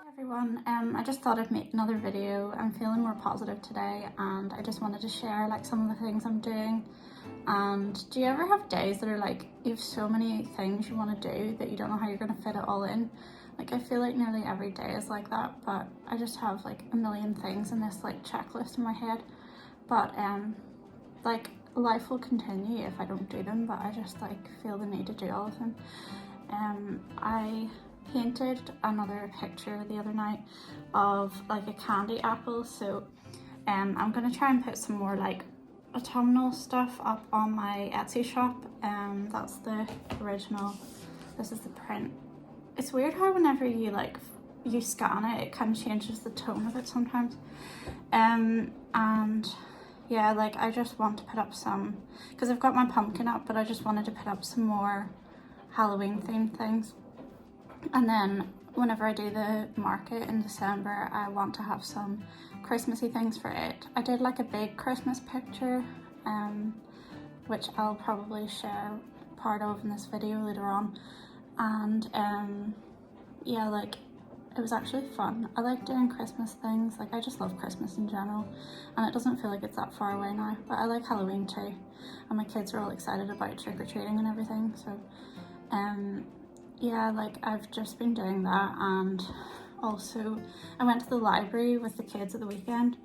Everyone, I just thought I'd make another video. I'm feeling more positive today and I just wanted to share like some of the things I'm doing. And do you ever have days that are like, you have so many things you want to do that you don't know how you're going to fit it all in? Like I feel like nearly every day is like that, but I just have like a million things in this like checklist in my head. But like life will continue if I don't do them, but I just like feel the need to do all of them. I painted another picture the other night of like a candy apple, so I'm gonna try and put some more like autumnal stuff up on my Etsy shop. That's the original, this is the print. It's weird how whenever you scan it, it kind of changes the tone of it sometimes. And yeah, like I just want to put up some, because I've got my pumpkin up, but I just wanted to put up some more Halloween themed things. And then whenever I do the market in December, I want to have some Christmassy things for it. I did like a big Christmas picture, which I'll probably share part of in this video later on. And yeah, like it was actually fun. I like doing Christmas things. Like I just love Christmas in general, and it doesn't feel like it's that far away now. But I like Halloween too, and my kids are all excited about trick-or-treating and everything. So yeah, like I've just been doing that. And also I went to the library with the kids at the weekend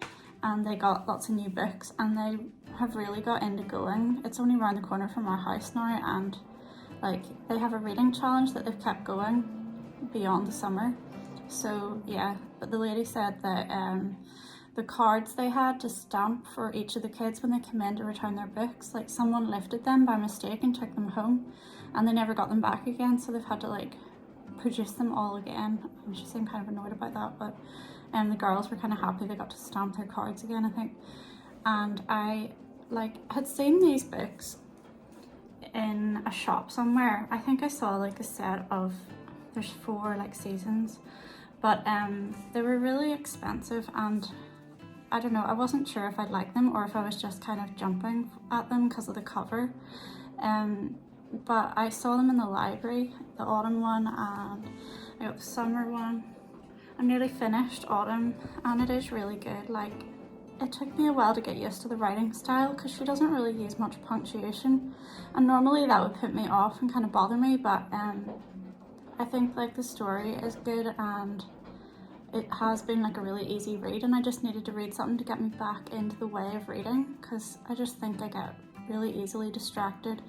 and they got lots of new books and they have really got into going. It's only around the corner from our house now, and like they have a reading challenge that they've kept going beyond the summer. So yeah, but the lady said that the cards they had to stamp for each of the kids when they came in to return their books, like someone lifted them by mistake and took them home and they never got them back again, so they've had to like produce them all again. And she seemed kind of annoyed about that, but the girls were kind of happy they got to stamp their cards again, I think. And I like had seen these books in a shop somewhere. I think I saw like a set of, there's 4 like seasons, but they were really expensive and I don't know, I wasn't sure if I'd like them or if I was just kind of jumping at them because of the cover. But I saw them in the library, the autumn one, and I got the summer one. I'm nearly finished autumn and it is really good. Like it took me a while to get used to the writing style because she doesn't really use much punctuation, and normally that would put me off and kind of bother me, but I think like the story is good and it has been like a really easy read, and I just needed to read something to get me back into the way of reading because I just think I get really easily distracted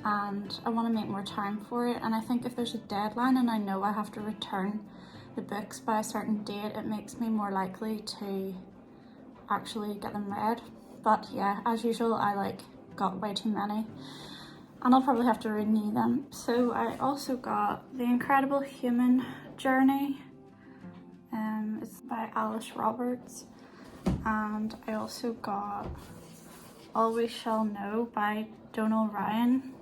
and I want to make more time for it. And I think if there's a deadline and I know I have to return the books by a certain date, it makes me more likely to actually get them read. But yeah, as usual, I like got way too many and I'll probably have to renew them. So I also got The Incredible Human Journey. It's by Alice Roberts, and I also got All We Shall Know by Donal Ryan.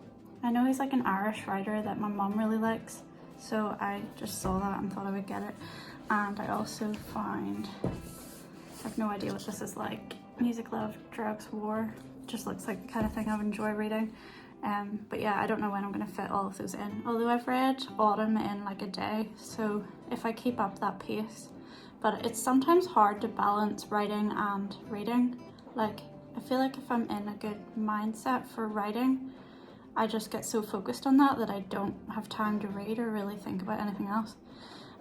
I know he's like an Irish writer that my mom really likes, so I just saw that and thought I would get it. And I also found, I have no idea what this is like, Music, Love, Drugs, War. Just looks like the kind of thing I would enjoy reading. But yeah, I don't know when I'm going to fit all of those in. Although I've read autumn in like a day, so if I keep up that pace. But it's sometimes hard to balance writing and reading. Like, I feel like if I'm in a good mindset for writing, I just get so focused on that that I don't have time to read or really think about anything else.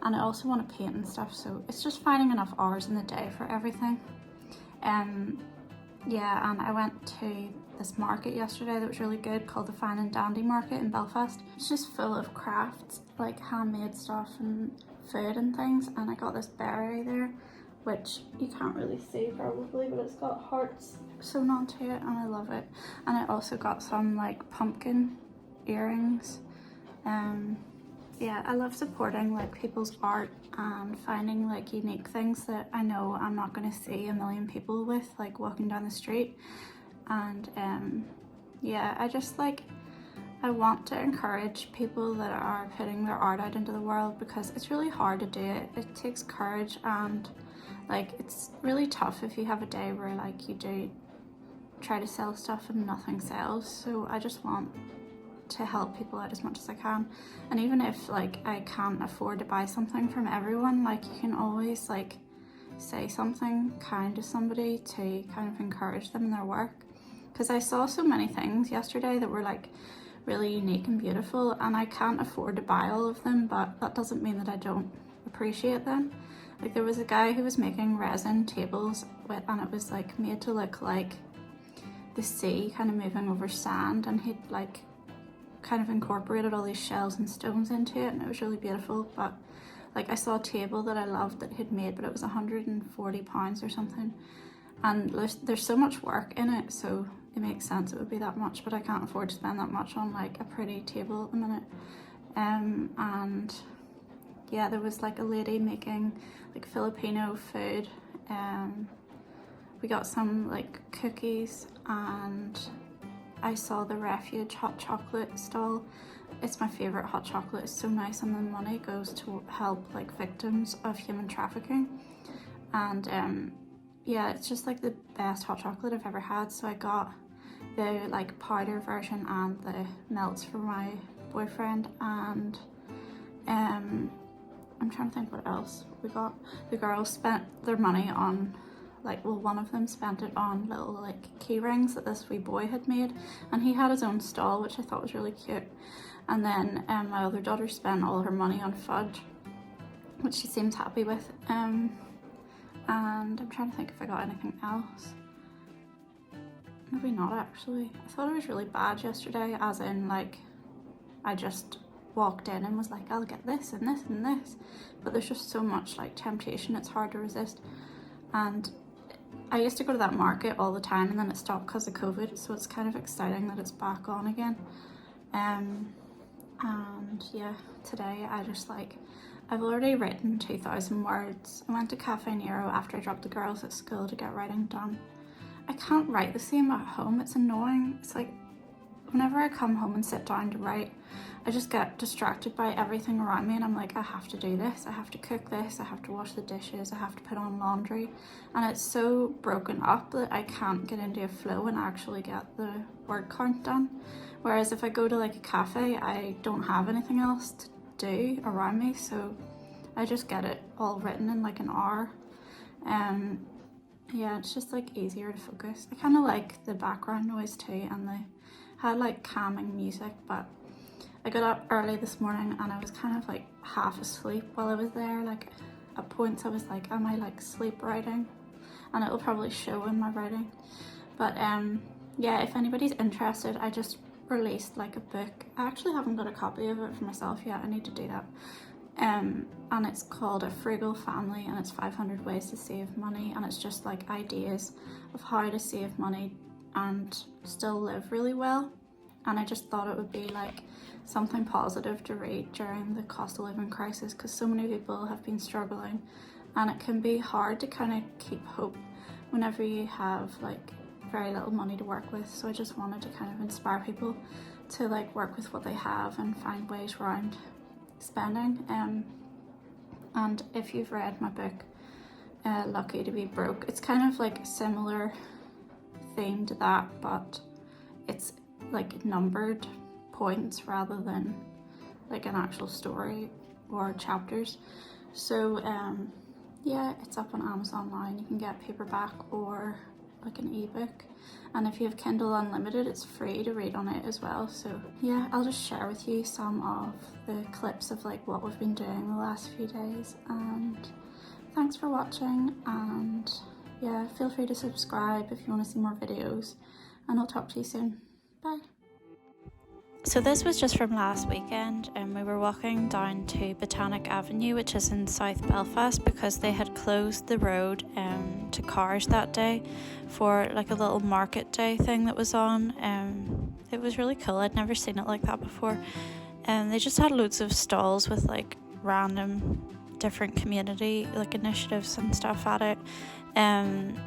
And I also want to paint and stuff, so it's just finding enough hours in the day for everything. Yeah, and I went to this market yesterday that was really good called the Fine and Dandy Market in Belfast. It's just full of crafts, like handmade stuff and food and things, and I got this berry there, which you can't really see probably, but it's got hearts sewn onto it and I love it. And I also got some like pumpkin earrings. Yeah, I love supporting like people's art and finding like unique things that I know I'm not going to see a million people with, like walking down the street. And yeah, I just like, I want to encourage people that are putting their art out into the world because it's really hard to do it. It takes courage, and like it's really tough if you have a day where like you do try to sell stuff and nothing sells, so I just want to help people out as much as I can. And even if like I can't afford to buy something from everyone, like you can always like say something kind to somebody to kind of encourage them in their work, because I saw so many things yesterday that were like really unique and beautiful, and I can't afford to buy all of them, but that doesn't mean that I don't appreciate them. Like there was a guy who was making resin tables with, and it was like made to look like the sea kind of moving over sand, and he'd like kind of incorporated all these shells and stones into it, and it was really beautiful. But like I saw a table that I loved that he'd made, but it was £140 or something, and there's so much work in it, so it makes sense it would be that much, but I can't afford to spend that much on like a pretty table at the minute. And yeah, there was like a lady making like Filipino food. We got some like cookies, and I saw the Refuge hot chocolate stall. It's my favourite hot chocolate. It's so nice, and the money goes to help like victims of human trafficking. And yeah, it's just like the best hot chocolate I've ever had. So I got the like powder version and the melts for my boyfriend, and I'm trying to think what else we got. The girls spent their money on like, well, one of them spent it on little like key rings that this wee boy had made, and he had his own stall, which I thought was really cute. And then my other daughter spent all her money on fudge, which she seems happy with. And I'm trying to think if I got anything else. Maybe not actually. I thought it was really bad yesterday, as in like I just walked in and was like, I'll get this and this and this, but there's just so much like temptation, it's hard to resist. And I used to go to that market all the time, and then it stopped because of COVID, so it's kind of exciting that it's back on again. And yeah, today I've already written 2,000 words. I went to Cafe Nero after I dropped the girls at school to get writing done. I can't write the same at home, it's annoying. It's like whenever I come home and sit down to write, I just get distracted by everything around me, and I'm like, I have to do this, I have to cook this, I have to wash the dishes, I have to put on laundry, and it's so broken up that I can't get into a flow and actually get the word count done. Whereas if I go to like a cafe, I don't have anything else to do around me, so I just get it all written in like an hour. Yeah, it's just like easier to focus. I kind of like the background noise too, and they had like calming music, but I got up early this morning and I was kind of like half asleep while I was there. Like at points I was like, am I like sleep writing? And it'll probably show in my writing. But yeah, if anybody's interested, I just released like a book. I actually haven't got a copy of it for myself yet, I need to do that. And it's called A Frugal Family, and it's 500 ways to save money, and it's just like ideas of how to save money and still live really well. And I just thought it would be like something positive to read during the cost of living crisis, because so many people have been struggling, and it can be hard to kind of keep hope whenever you have like very little money to work with. So I just wanted to kind of inspire people to like work with what they have and find ways around spending. And if you've read my book Lucky to Be Broke, it's kind of like a similar theme to that, but it's like numbered points rather than like an actual story or chapters. So yeah, it's up on Amazon now, and you can get paperback or like an ebook, and if you have Kindle Unlimited, it's free to read on it as well. So yeah, I'll just share with you some of the clips of like what we've been doing the last few days, and thanks for watching, and yeah, feel free to subscribe if you want to see more videos, and I'll talk to you soon. Bye. So this was just from last weekend, and we were walking down to Botanic Avenue, which is in South Belfast, because they had closed the road to cars that day for like a little market day thing that was on. It was really cool, I'd never seen it like that before. And they just had loads of stalls with like random different community like initiatives and stuff at it.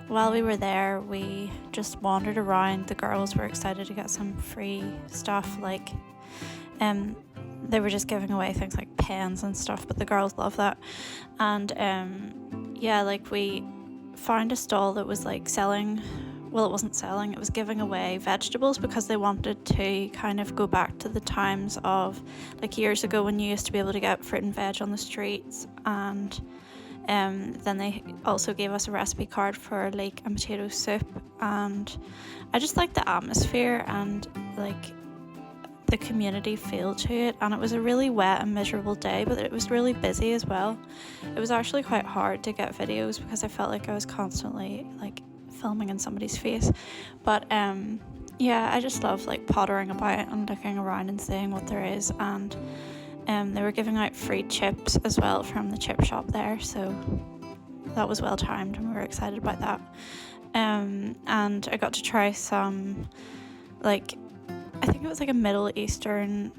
While we were there, we just wandered around. The girls were excited to get some free stuff, like they were just giving away things like pens and stuff, but the girls love that. And yeah, like we found a stall that was like selling well, it wasn't selling, it was giving away vegetables because they wanted to kind of go back to the times of like years ago when you used to be able to get fruit and veg on the streets. And then they also gave us a recipe card for leek and potato soup, and I just liked the atmosphere and like the community feel to it. And it was a really wet and miserable day, but it was really busy as well. It was actually quite hard to get videos because I felt like I was constantly like filming in somebody's face. But yeah, I just love like pottering about and looking around and seeing what there is. And they were giving out free chips as well from the chip shop there, so that was well timed and we were excited about that. And I got to try some, like, I think it was like a Middle Eastern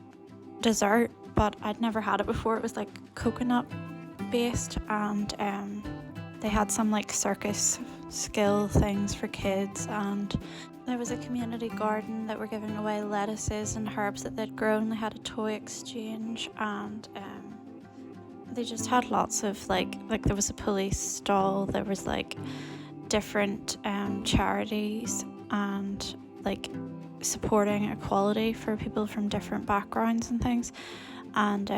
dessert, but I'd never had it before. It was like coconut based, and they had some like circus skill things for kids, and there was a community garden that were giving away lettuces and herbs that they'd grown. They had a toy exchange, and they just had lots of like there was a police stall, there was like different charities and like supporting equality for people from different backgrounds and things. And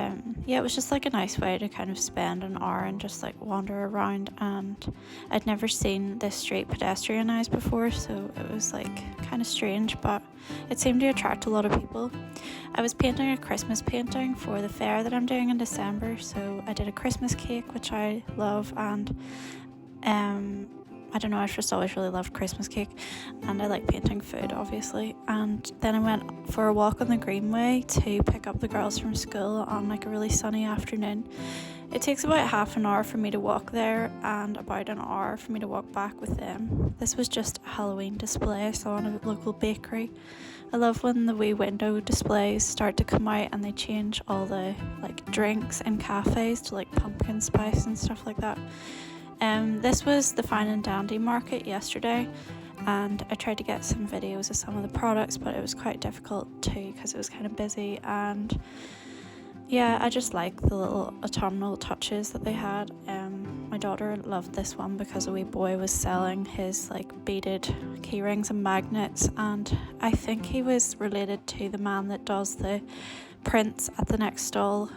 yeah, it was just like a nice way to kind of spend an hour and just like wander around. And I'd never seen this street pedestrianised before, so it was like kind of strange, but it seemed to attract a lot of people. I was painting a Christmas painting for the fair that I'm doing in December, so I did a Christmas cake, which I love, and I don't know, I just always really loved Christmas cake, and I like painting food obviously. And then I went for a walk on the Greenway to pick up the girls from school on like a really sunny afternoon. It takes about half an hour for me to walk there and about an hour for me to walk back with them. This was just a Halloween display I saw in a local bakery. I love when the wee window displays start to come out and they change all the like drinks in cafes to like pumpkin spice and stuff like that. This was the Fine and Dandy market yesterday, and I tried to get some videos of some of the products, but it was quite difficult too because it was kind of busy. And yeah, I just like the little autumnal touches that they had. My daughter loved this one because a wee boy was selling his like beaded key rings and magnets, and I think he was related to the man that does the prints at the next stall.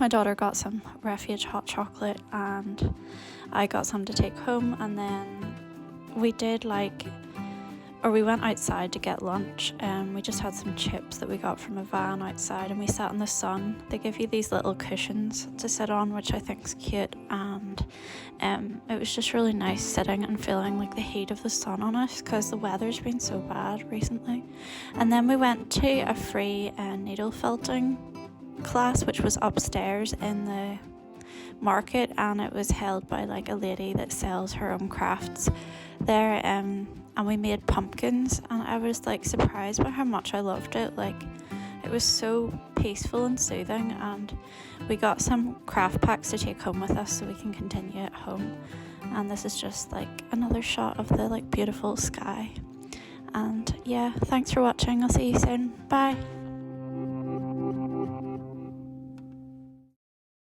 My daughter got some Refuge hot chocolate and I got some to take home, and then we went outside to get lunch, and we just had some chips that we got from a van outside, and we sat in the sun. They give you these little cushions to sit on, which I think is cute, and it was just really nice sitting and feeling like the heat of the sun on us because the weather's been so bad recently. And then we went to a free needle felting class, which was upstairs in the market, and it was held by like a lady that sells her own crafts there, and we made pumpkins, and I was like surprised by how much I loved it. Like, it was so peaceful and soothing, and we got some craft packs to take home with us so we can continue at home. And this is just like another shot of the like beautiful sky. And yeah, thanks for watching. I'll see you soon. Bye.